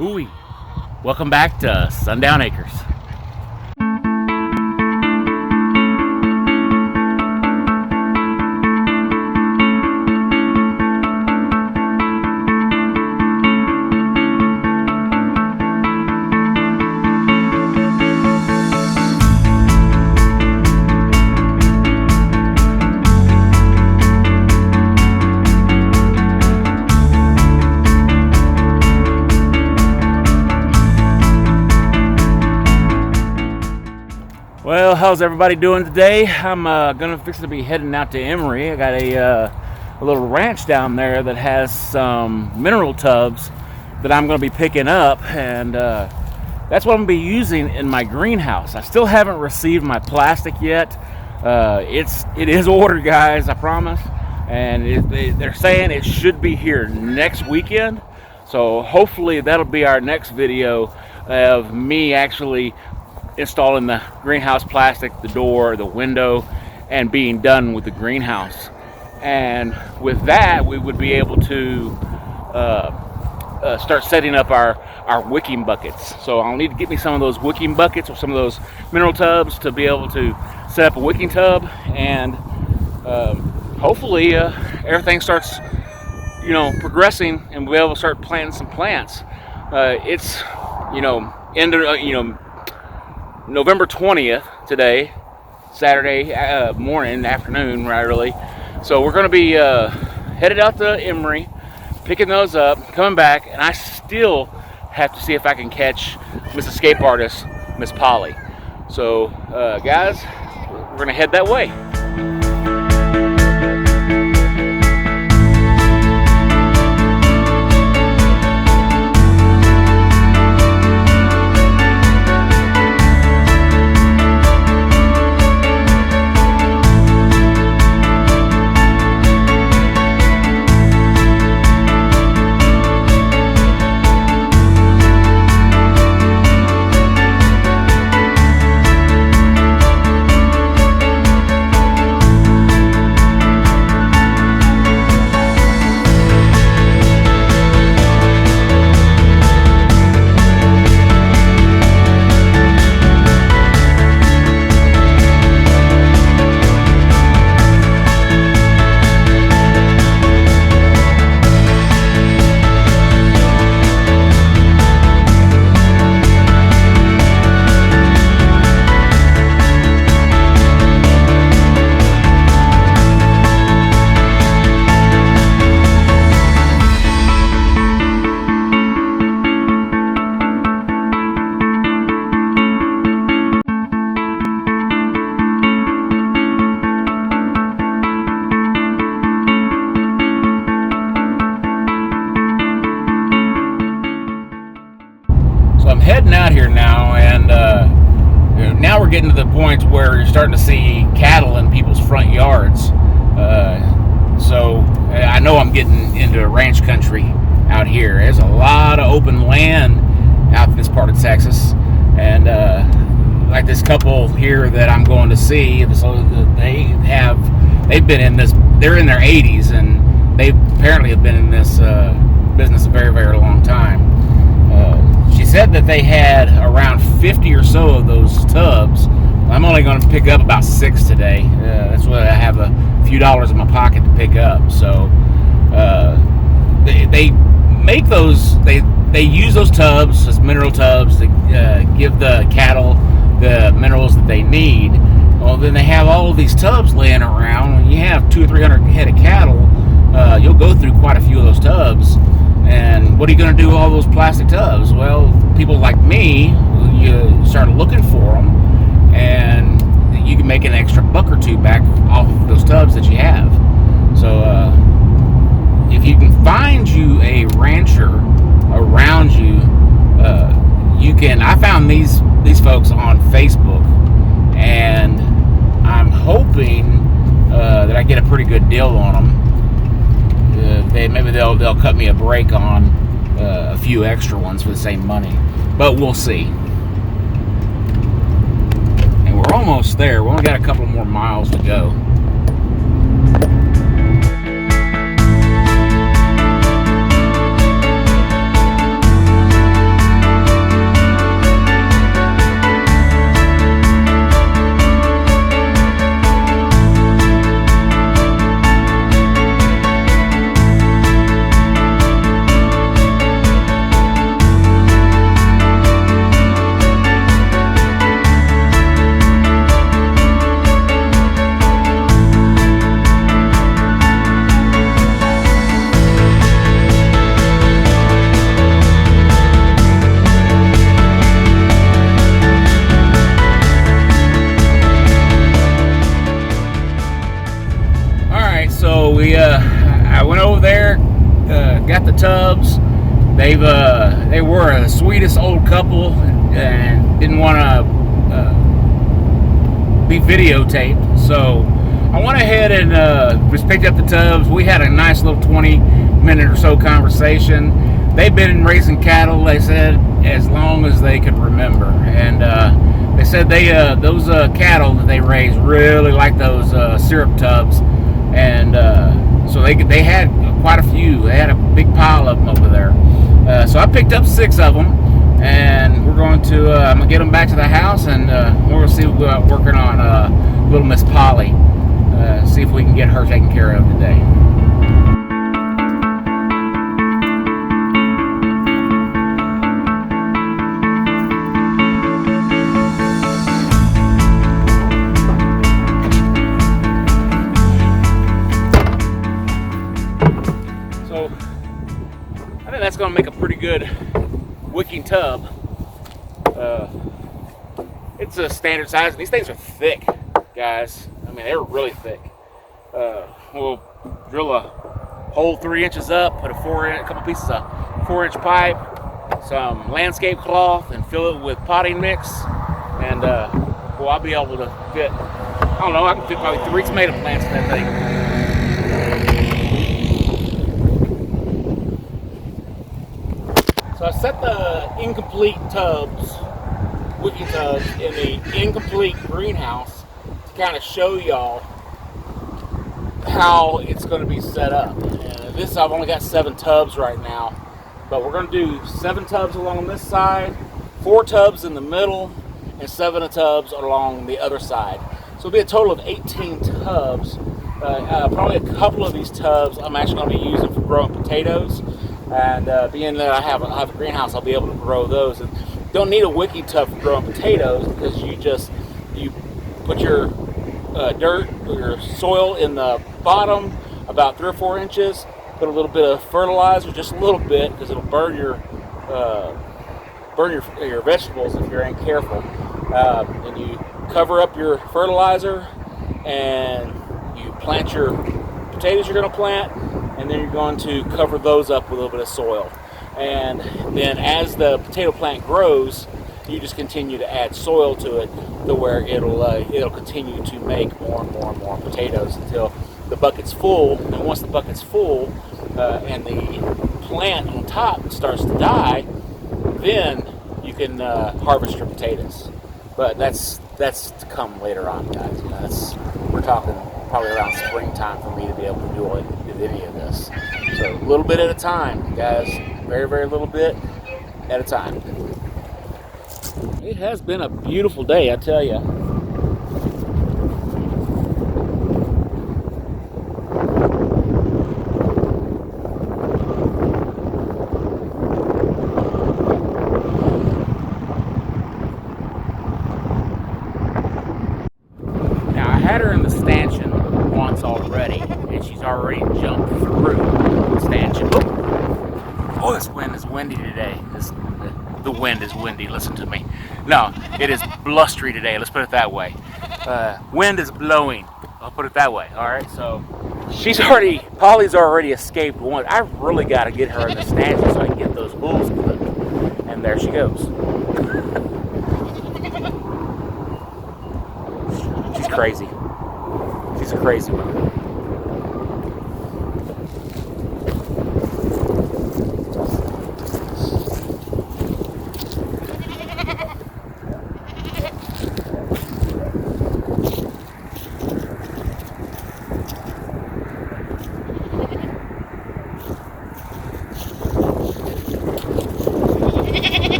Ooh, welcome back to Sundown Acres. Well, how's everybody doing today? I'm gonna fix to be heading out to Emory. I got a little ranch down there that has some mineral tubs that I'm gonna be picking up, and that's what I'm gonna be using in my greenhouse. I still haven't received my plastic yet. It is ordered, guys, I promise, and they're saying it should be here next weekend. So hopefully that'll be our next video of me actually installing the greenhouse plastic, the door, the window, and being done with the greenhouse. And with that, we would be able to start setting up our wicking buckets. So I'll need to get me some of those wicking buckets or some of those mineral tubs to be able to set up a wicking tub, and hopefully everything starts progressing and we'll be able to start planting some plants. It's end of November 20th today, Saturday afternoon, right, really. So we're going to be headed out to Emory, picking those up, coming back, and I still have to see if I can catch Miss Escape Artist, Miss Polly. So, guys, we're going to head that way. Heading out here now, and now we're getting to the point where you're starting to see cattle in people's front yards. So I know I'm getting into ranch country out here. There's a lot of open land out in this part of Texas, and like this couple here that I'm going to see, so they've been in this. They're in their 80s, and they apparently have been in this business a very, very long time. She said that they had around 50 or so of those tubs. I'm only going to pick up about 6 today. That's what I have, a few dollars in my pocket to pick up. So they make those. They use those tubs as mineral tubs to give the cattle the minerals that they need. Well, then they have all of these tubs laying around. When you have 200 or 300 head of cattle, you'll go through quite a few of those tubs. And what are you going to do with all those plastic tubs? Well, people like me, you start looking for them, and you can make an extra buck or two back off of those tubs that you have. So if you can find you a rancher around you, you can. I found these folks on Facebook, and I'm hoping that I get a pretty good deal on them. Maybe they'll cut me a break on a few extra ones for the same money, but we'll see. And we're almost there. We only got a couple more miles to go. they were the sweetest old couple and didn't want to be videotaped. So I went ahead and just picked up the tubs. We had a nice little 20-minute or so conversation. They've been raising cattle, they said, as long as they could remember. And they said those cattle that they raise really like those syrup tubs. And so they had quite a few. They had a big pile of them over there. So I picked up 6 of them. And we're going to, I'm going to get them back to the house, and we're going to see about working on little Miss Polly. See if we can get her taken care of today. So, I think that's going to make a pretty good wicking tub. It's a standard size. These things are thick, guys. I mean, they're really thick. We'll drill a hole 3 inches up, put a couple pieces of 4-inch pipe, some landscape cloth, and fill it with potting mix. And well, I'll be able to fit, I don't know, I can fit probably 3 tomato plants in that thing. So I set the incomplete tubs, wicking tubs, in the incomplete greenhouse to kind of show y'all how it's going to be set up. And this, I've only got 7 tubs right now, but we're going to do 7 tubs along this side, 4 tubs in the middle, and 7 tubs along the other side. So it'll be a total of 18 tubs. Probably a couple of these tubs I'm actually going to be using for growing potatoes. And being that I have a greenhouse, I'll be able to grow those. And don't need a wicking tub for growing potatoes, because you put your dirt or your soil in the bottom about 3 or 4 inches. Put a little bit of fertilizer, just a little bit, because it'll burn your vegetables if you're ain't careful. And you cover up your fertilizer, and you plant your potatoes you're going to plant. And then you're going to cover those up with a little bit of soil. And then as the potato plant grows, you just continue to add soil to it to where it'll continue to make more and more and more potatoes until the bucket's full. And once the bucket's full and the plant on top starts to die, then you can harvest your potatoes. But that's to come later on, guys. You know, we're talking probably around springtime for me to be able to do any of this. So a little bit at a time, guys. Very, very little bit at a time. It has been a beautiful day, I tell you. Now, I had her in the stanchion once already, and she's already jumped through the stanchion. Oh, this wind is windy today. The wind is windy, listen to me. No, it is blustery today, let's put it that way. Wind is blowing, I'll put it that way, all right? So Polly's already escaped one. I really got to get her in the stanchion so I can get those bulls clipped. And there she goes. She's crazy. She's a crazy one.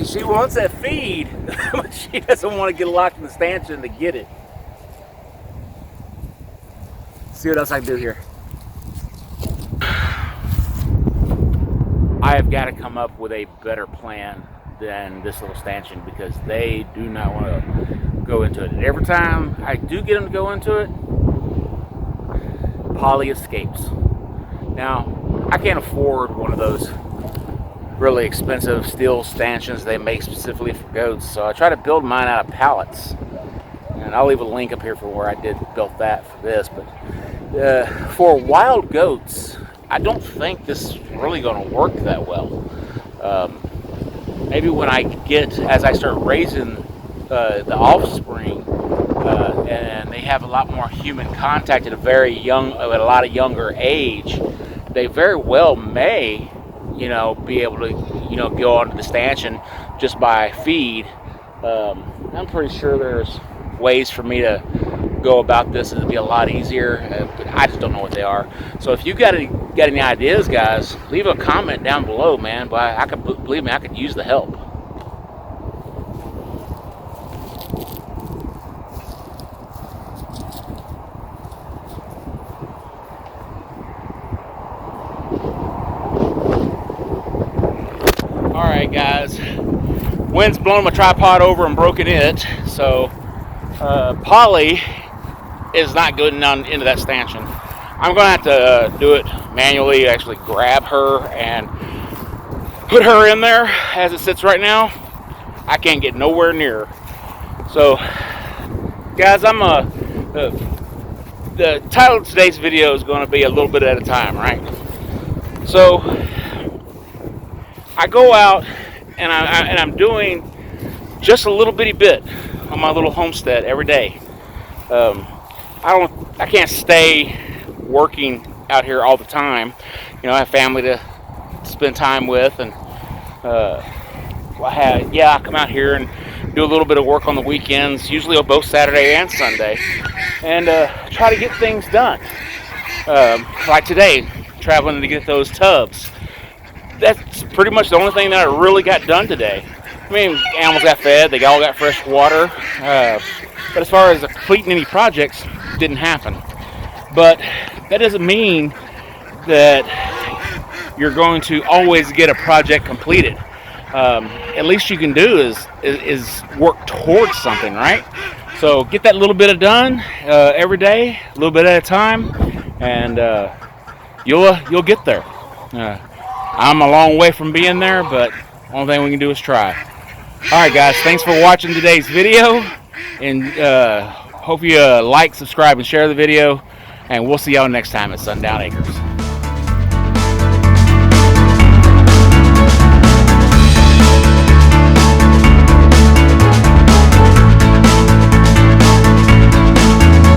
She wants that feed, but she doesn't want to get locked in the stanchion to get it. See what else I can do here. I have got to come up with a better plan than this little stanchion, because they do not want to go into it. Every time I do get them to go into it, poly escapes. Now, I can't afford one of those really expensive steel stanchions they make specifically for goats, so I try to build mine out of pallets. And I'll leave a link up here for where I did build that for this. But for wild goats, I don't think this is really going to work that well. Maybe when as I start raising the offspring, and they have a lot more human contact at a lot of younger age, they very well may, be able to, go onto the stanchion just by feed. I'm pretty sure there's ways for me to go about this and it'd be a lot easier, but I just don't know what they are. So if you got any ideas, guys, leave a comment down below, man. But believe me, I could use the help. All right, guys. Wind's blown my tripod over and broken it, so Polly is not good into that stanchion. I'm going to have to do it manually, actually grab her and put her in there as it sits right now. I can't get nowhere near her. So, guys, the title of today's video is going to be a little bit at a time, right? So, I go out and I'm doing just a little bitty bit on my little homestead every day. I can't stay working out here all the time. I have family to spend time with, and I come out here and do a little bit of work on the weekends, usually on both Saturday and Sunday, and try to get things done. Like today, traveling to get those tubs. That's pretty much the only thing that I really got done today. I mean, animals got fed, they all got fresh water, but as far as completing any projects, didn't happen. But that doesn't mean that you're going to always get a project completed. At least you can do is work towards something, right? So get that little bit of done every day, a little bit at a time, and you'll get there. I'm a long way from being there, but the only thing we can do is try. All right, guys, thanks for watching today's video, and hope you like, subscribe, and share the video, and we'll see y'all next time at Sundown Acres.